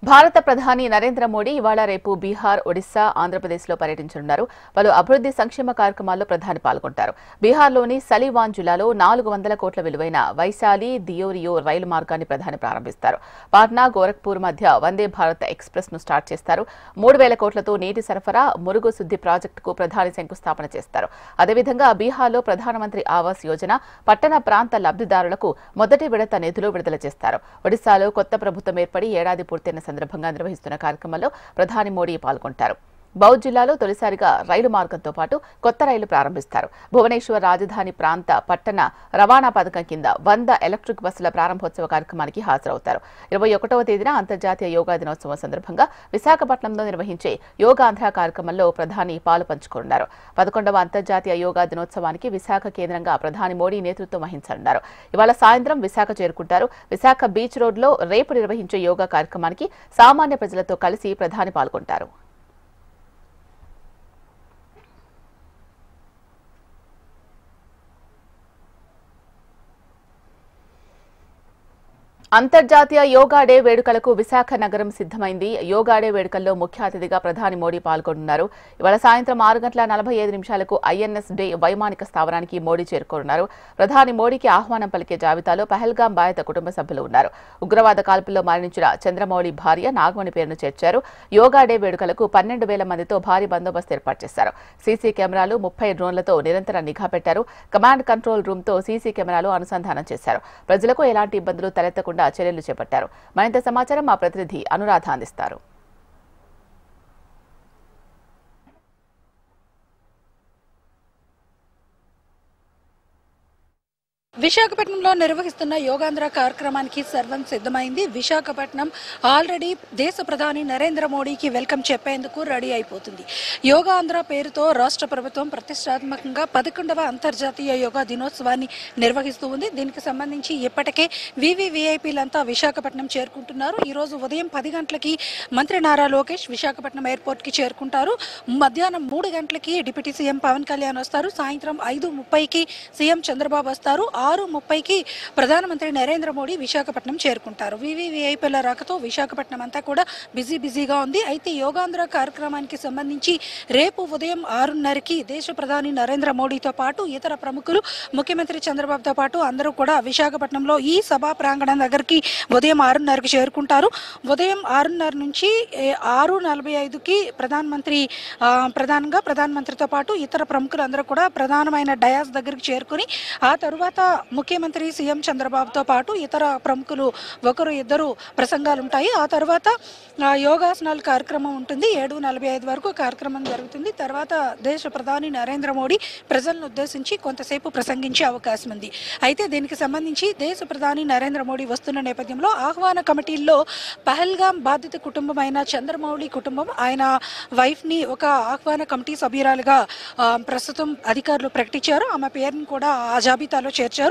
భారత ప్రధాని నరేంద్ర మోడీ ఇవాళ రేపు బీహార్, ఒడిశా, ఆంధ్రప్రదేశ్లో పర్యటించనున్నారు. పలు అభివృద్ధి సంక్షేమ కార్యక్రమాల్లో ప్రధాని పాల్గొంటారు. బీహార్లోని సలీవాన్ జిల్లాలో 400 కోట్ల విలువైన వైశాలి దియోరియో రైలు మార్గాన్ని ప్రధాని ప్రారంభిస్తారు. పాట్నా, గోరఖ్పూర్ మధ్య వందే భారత్ ఎక్స్ప్రెస్ ను స్టార్ట్ చేస్తారు. 3000 కోట్లతో నీటి సరఫరా, మురుగు శుద్ధి ప్రాజెక్టుకు ప్రధాని శంకుస్థాపన చేస్తారు. అదేవిధంగా బీహార్లో ప్రధానమంత్రి ఆవాస్ యోజన పట్టణ ప్రాంత లబ్ధిదారులకు మొదటి విడత నిధులు విడుదల చేస్తారు. ఒడిశాలో కొత్త ప్రభుత్వం ఏర్పడి ఏడాది పూర్తయిన సందర్భంగా నిర్వహిస్తున్న కార్యక్రమంలో ప్రధాని మోడీ పాల్గొంటారు. బౌద్ధ్ జిల్లాలో తొలిసారిగా రైలు మార్గంతో పాటు కొత్త రైలు ప్రారంభిస్తారు. భువనేశ్వర్ రాజధాని ప్రాంత పట్టణ రవాణా పథకం కింద 100 ఎలక్ట్రిక్ బస్సుల ప్రారంభోత్సవ కార్యక్రమానికి హాజరవుతారు. 21వ తేదీన అంతర్జాతీయ యోగా దినోత్సవం సందర్భంగా విశాఖపట్నంలో నిర్వహించే యోగాంధ్ర కార్యక్రమంలో ప్రధాని పాలు పంచుకోనున్నారు. 11వ అంతర్జాతీయ యోగా దినోత్సవానికి విశాఖ కేంద్రంగా ప్రధాని మోడీ నేతృత్వం వహించనున్నారు. ఇవాళ సాయంత్రం విశాఖ చేరుకుంటారు. విశాఖ బీచ్ రోడ్లో రేపు నిర్వహించే యోగా కార్యక్రమానికి సామాన్య ప్రజలతో కలిసి ప్రధాని పాల్గొంటారు. అంతర్జాతీయ యోగా డే వేడుకలకు విశాఖ నగరం సిద్దమైంది. యోగా డే వేడుకల్లో ముఖ్య అతిథిగా ప్రధాని మోడీ పాల్గొనున్నారు. ఇవాళ సాయంత్రం 6:45 ఐఎన్ఎస్ డే వైమానిక స్థావరానికి మోడీ చేరుకోనున్నారు. ప్రధాని మోడీకి ఆహ్వానం పలికే జాబితాలో పహల్గాం బాధిత కుటుంబ సభ్యులు ఉన్నారు. ఉగ్రవాద కాల్పుల్లో మరణించిన చంద్రమౌళి భార్య నాగమణి పేరును చేర్చారు. యోగా డే వేడుకలకు 12,000 మందితో భారీ బందోబస్తు ఏర్పాటు చేశారు. సీసీ కెమెరాలు, 30 డ్రోన్లతో నిరంతర నిఘా పెట్టారు. కమాండ్ కంట్రోల్ రూమ్ తో సీసీ కెమెరాలు అనుసంధానం చేశారు. ప్రజలకు ఎలాంటి ఇబ్బందులు తలెత్తకుండా చర్యలు చేపట్టారు. మరింత సమాచారం మా ప్రతినిధి అనురాధ అందిస్తారు. విశాఖపట్నంలో నిర్వహిస్తున్న యోగాంధ్ర కార్యక్రమానికి సర్వం సిద్ధమైంది. విశాఖపట్నం ఆల్రెడీ దేశ ప్రధాని నరేంద్ర మోడీకి వెల్కమ్ చెప్పేందుకు రెడీ అయిపోతుంది. యోగాంధ్ర పేరుతో రాష్ట్ర ప్రభుత్వం ప్రతిష్టాత్మకంగా 11వ అంతర్జాతీయ యోగా దినోత్సవాన్ని నిర్వహిస్తూ ఉంది. దీనికి సంబంధించి ఇప్పటికే వివిఐపీలంతా విశాఖపట్నం చేరుకుంటున్నారు. ఈ రోజు ఉదయం 10 గంటలకి మంత్రి నారా లోకేష్ విశాఖపట్నం ఎయిర్పోర్ట్ కి చేరుకుంటారు. మధ్యాహ్నం 3 గంటలకి డిప్యూటీ సీఎం పవన్ కళ్యాణ్ వస్తారు. సాయంత్రం 5:30కి సీఎం చంద్రబాబు వస్తారు. 6:30కి ప్రధానమంత్రి నరేంద్ర మోడీ విశాఖపట్నం చేరుకుంటారు. వివిఐపీల రాకతో విశాఖపట్నం అంతా కూడా బిజీగా ఉంది. అయితే యోగాంధ్ర కార్యక్రమానికి సంబంధించి రేపు ఉదయం 6:30కి దేశ ప్రధాని నరేంద్ర మోడీతో పాటు ఇతర ప్రముఖులు, ముఖ్యమంత్రి చంద్రబాబుతో పాటు అందరూ కూడా విశాఖపట్నంలో ఈ సభా ప్రాంగణం దగ్గరికి ఉదయం 6:30కి చేరుకుంటారు. ఉదయం 6:30 నుంచి 6:45కి ప్రధానమంత్రితో పాటు ఇతర ప్రముఖులు అందరూ కూడా ప్రధానమైన డయాస్ దగ్గరికి చేరుకుని ఆ తరువాత ముఖ్యమంత్రి సీఎం చంద్రబాబుతో పాటు ఇతర ప్రముఖులు ఒకరు ఇద్దరు ప్రసంగాలు ఉంటాయి. ఆ తర్వాత యోగాసనాల కార్యక్రమం ఉంటుంది. 7:45 వరకు కార్యక్రమం జరుగుతుంది. తర్వాత దేశ ప్రధాని నరేంద్ర మోడీ ప్రజలను ఉద్దేశించి కొంతసేపు ప్రసంగించే అవకాశం ఉంది. అయితే దీనికి సంబంధించి దేశ ప్రధాని నరేంద్ర మోడీ వస్తున్న నేపథ్యంలో ఆహ్వాన కమిటీల్లో పహల్గాం బాధిత కుటుంబమైన చంద్రమౌళి కుటుంబం, ఆయన వైఫ్ ని ఒక ఆహ్వాన కమిటీ సభ్యురాలుగా ప్రస్తుతం అధికారులు ప్రకటించారు. ఆమె పేరును కూడా ఆ జాబితాలో చేర్చారు.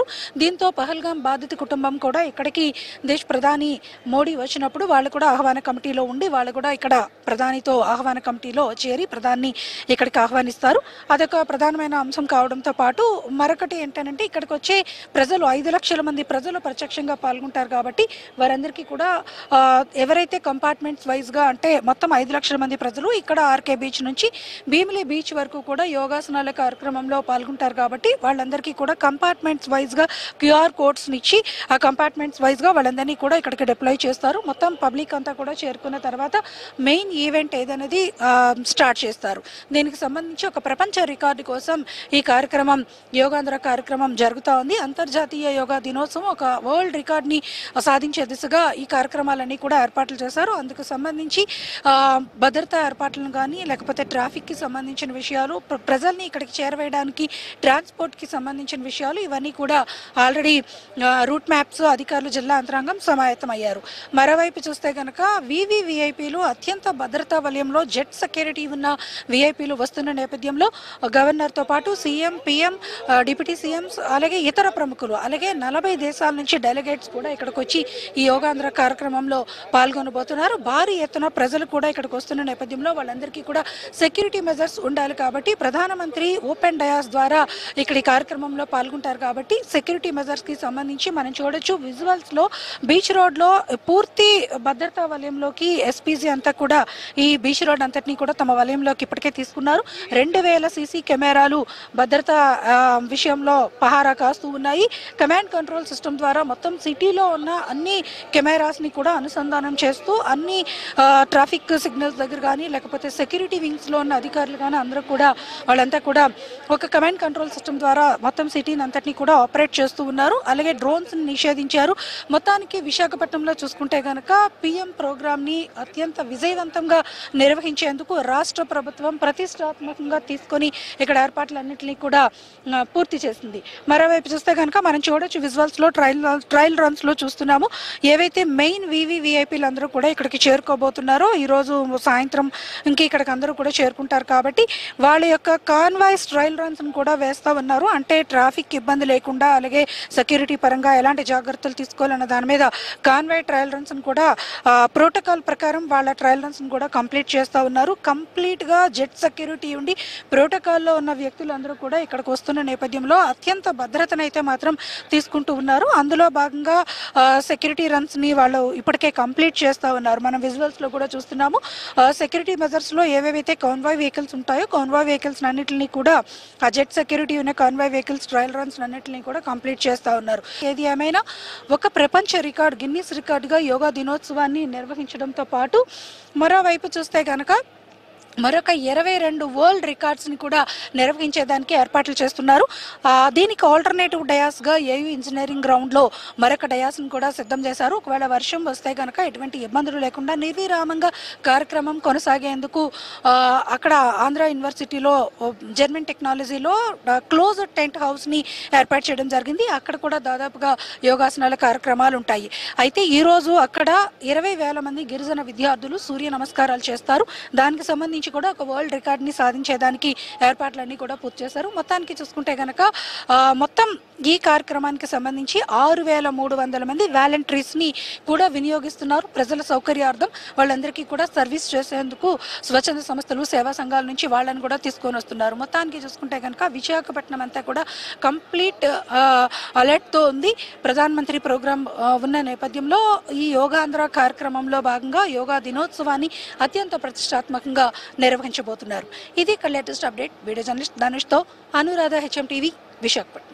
దీంతో పహల్గాం బాధిత కుటుంబం కూడా ఇక్కడికి దేశ ప్రధాని మోడీ వచ్చినప్పుడు వాళ్ళు కూడా ఆహ్వాన కమిటీలో ఉండి వాళ్ళు కూడా ఇక్కడ ప్రధానితో ఆహ్వాన కమిటీలో చేరి ప్రధాని ఇక్కడికి ఆహ్వానిస్తారు. అదొక ప్రధానమైన అంశం కావడంతో పాటు మరొకటి ఏంటంటే ఇక్కడికి వచ్చే ప్రజలు 5 లక్షల మంది ప్రజలు ప్రత్యక్షంగా పాల్గొంటారు. కాబట్టి వారందరికీ కూడా ఎవరైతే కంపార్ట్మెంట్స్ వైజ్ గా అంటే మొత్తం 5 లక్షల మంది ప్రజలు ఇక్కడ ఆర్కే బీచ్ నుంచి భీమిలి బీచ్ వరకు కూడా యోగాసనాల కార్యక్రమంలో పాల్గొంటారు. కాబట్టి వాళ్ళందరికీ కూడా కంపార్ట్మెంట్స్ వైజ్ గా క్యూఆర్ కోడ్స్ ఇచ్చి ఆ కంపార్ట్మెంట్స్ వైజ్ గా వాళ్ళందరినీ కూడా ఇక్కడికి డిప్లాయ్ చేస్తారు. మొత్తం పబ్లిక్ అంతా కూడా చేరుకున్న తర్వాత మెయిన్ ఈవెంట్ ఏదనేది స్టార్ట్ చేస్తారు. దీనికి సంబంధించి ఒక ప్రపంచ రికార్డు కోసం ఈ కార్యక్రమం యోగాంధ్ర కార్యక్రమం జరుగుతూ ఉంది. అంతర్జాతీయ యోగా దినోత్సవం ఒక వరల్డ్ రికార్డ్ ని సాధించే దిశగా ఈ కార్యక్రమాలన్నీ కూడా ఏర్పాట్లు చేశారు. అందుకు సంబంధించి భద్రతా ఏర్పాట్లను కానీ లేకపోతే ట్రాఫిక్ కి సంబంధించిన విషయాలు, ప్రజల్ని ఇక్కడికి చేరవేయడానికి ట్రాన్స్పోర్ట్ కి సంబంధించిన విషయాలు ఇవన్నీ కూడా ఆల్రెడీ రూట్ మ్యాప్స్ అధికారులు జిల్లా యంత్రాంగం సమాయత్తమయ్యారు. మరోవైపు చూస్తే కనుక వివిఐపీలు అత్యంత భద్రతా వలయంలో జెట్ సెక్యూరిటీ ఉన్న విఐపీలు వస్తున్న నేపథ్యంలో గవర్నర్తో పాటు సీఎం, పీఎం, డిప్యూటీ సీఎంస్ అలాగే ఇతర ప్రముఖులు అలాగే 40 దేశాల నుంచి డెలిగేట్స్ కూడా ఇక్కడికి వచ్చి ఈ యోగాంధ్ర కార్యక్రమంలో పాల్గొనబోతున్నారు. భారీ ఎత్తున ప్రజలు కూడా ఇక్కడికి వస్తున్న నేపథ్యంలో వాళ్ళందరికీ కూడా సెక్యూరిటీ మెజర్స్ ఉండాలి. కాబట్టి ప్రధానమంత్రి ఓపెన్ డయాస్ ద్వారా ఇక్కడ ఈ కార్యక్రమంలో పాల్గొంటారు. కాబట్టి సెక్యూరిటీ మెజర్స్ కి సంబంధించి మనం చూడొచ్చు విజువల్స్ లో బీచ్ రోడ్ లో పూర్తి భద్రతా వలయంలోకి ఎస్పీజీ అంతా కూడా ఈ బీచ్ రోడ్ అంతటినీ కూడా తమ వలయంలోకి ఇప్పటికే తీసుకున్నారు. 2000 సీసీ కెమెరాలు భద్రతా విషయంలో పహారా కాస్తూ ఉన్నాయి. కమాండ్ కంట్రోల్ సిస్టమ్ ద్వారా మొత్తం సిటీలో ఉన్న అన్ని కెమెరాస్ ని కూడా అనుసంధానం చేస్తూ అన్ని ట్రాఫిక్ సిగ్నల్స్ దగ్గర కానీ లేకపోతే సెక్యూరిటీ వింగ్స్ లో ఉన్న అధికారులు కానీ అందరూ కూడా వాళ్ళంతా కూడా ఒక కమాండ్ కంట్రోల్ సిస్టమ్ ద్వారా మొత్తం సిటీని అంతటినీ కూడా ఆపరేట్ చేస్తూ ఉన్నారు. అలాగే డ్రోన్స్ నిషేధించారు. మొత్తానికి విశాఖపట్నంలో చూసుకుంటే కనుక పిఎం ప్రోగ్రామ్ ని అత్యంత విజయవంతంగా నిర్వహించేందుకు రాష్ట్ర ప్రభుత్వం ప్రతిష్టాత్మకంగా తీసుకొని ఇక్కడ ఏర్పాట్లన్నింటినీ కూడా పూర్తి చేసింది. మరోవైపు చూస్తే కనుక మనం చూడొచ్చు విజువల్స్ లో ట్రయల్ రన్స్ లో చూస్తున్నాము. ఏవైతే మెయిన్ వివిఐపీలు అందరూ కూడా ఇక్కడికి చేరుకోబోతున్నారో ఈ రోజు సాయంత్రం ఇంకా ఇక్కడికి అందరూ కూడా చేరుకుంటారు కాబట్టి వాళ్ళ యొక్క కాన్వాయ్స్ ట్రయల్ రన్స్ కూడా వేస్తా ఉన్నారు. అంటే ట్రాఫిక్ ఇబ్బంది లేకుండా అలాగే సెక్యూరిటీ పరంగా ఎలాంటి జాగ్రత్తలు తీసుకోవాలన్న దాని మీద కాన్వాయ్ ట్రయల్ రన్స్ కూడా ప్రోటోకాల్ ప్రకారం వాళ్ళ ట్రయల్ రన్స్ కూడా కంప్లీట్ చేస్తా ఉన్నారు. కంప్లీట్ గా జెట్ సెక్యూరిటీ ఉండి ప్రోటోకాల్లో ఉన్న వ్యక్తులందరూ కూడా ఇక్కడికి వస్తున్న నేపథ్యంలో అత్యంత భద్రతను అయితే మాత్రం తీసుకుంటూ ఉన్నారు. అందులో భాగంగా సెక్యూరిటీ రన్స్ ని వాళ్ళు ఇప్పటికే కంప్లీట్ చేస్తా ఉన్నారు. మనం విజువల్స్ లో కూడా చూస్తున్నాము. సెక్యూరిటీ మెజర్స్ లో ఏవేవైతే కాన్వాయ్ వెహికల్స్ ఉంటాయో కాన్వాయ్ వెహికల్స్ అన్నింటినీ కూడా ఆ జెట్ సెక్యూరిటీ ఉన్న కాన్వాయ్ వెహికల్స్ ట్రయల్ రన్స్ అన్నింటినీ కూడా కంప్లీట్ చేస్తా ఉన్నారు. ఏది ఏమైనా ఒక ప్రపంచ రికార్డ్ గిన్నిస్ రికార్డుగా యోగా దినోత్సవాన్ని నిర్వహించడంతో పాటు మరోవైపు చూస్తే కనుక మరొక 22 వరల్డ్ రికార్డ్స్ ని కూడా నిర్వహించేదానికి ఏర్పాట్లు చేస్తున్నారు. దీనికి ఆల్టర్నేటివ్ డయాస్ గా ఏయూ ఇంజనీరింగ్ గ్రౌండ్ లో మరొక డయాస్ ని కూడా సిద్ధం చేశారు. ఒకవేళ వర్షం వస్తే కనుక ఎటువంటి ఇబ్బందులు లేకుండా నిర్విరామంగా కార్యక్రమం కొనసాగేందుకు అక్కడ ఆంధ్ర యూనివర్సిటీలో జర్మన్ టెక్నాలజీలో క్లోజ్ టెంట్ హౌస్ ని ఏర్పాటు చేయడం జరిగింది. అక్కడ కూడా దాదాపుగా యోగాసనాల కార్యక్రమాలు ఉంటాయి. అయితే ఈ రోజు అక్కడ 20,000 మంది గిరిజన విద్యార్థులు సూర్య నమస్కారాలు చేస్తారు. దానికి సంబంధించి కూడా ఒక వరల్డ్ రికార్డ్ ని సాధించేదానికి ఏర్పాట్లన్నీ కూడా పూర్తి చేశారు. మొత్తానికి చూసుకుంటే గనక మొత్తం ఈ కార్యక్రమానికి సంబంధించి 6,300 మంది వాలంటీర్స్ ని కూడా వినియోగిస్తున్నారు. ప్రజల సౌకర్యార్థం వాళ్ళందరికీ కూడా సర్వీస్ చేసేందుకు స్వచ్ఛంద సంస్థలు సేవా సంఘాల నుంచి వాళ్ళని కూడా తీసుకొని వస్తున్నారు. మొత్తానికి చూసుకుంటే కనుక విశాఖపట్నం అంతా కూడా కంప్లీట్ అలర్ట్ తో ఉంది. ప్రధానమంత్రి ప్రోగ్రాం ఉన్న నేపథ్యంలో ఈ యోగాంధ్ర కార్యక్రమంలో భాగంగా యోగా దినోత్సవాన్ని అత్యంత ప్రతిష్టాత్మకంగా నిర్వహించబోతున్నారు. ఇది latest update. Video journalist Dhanush తో అనురాధ, HM టీవీ, విశాఖపట్నం.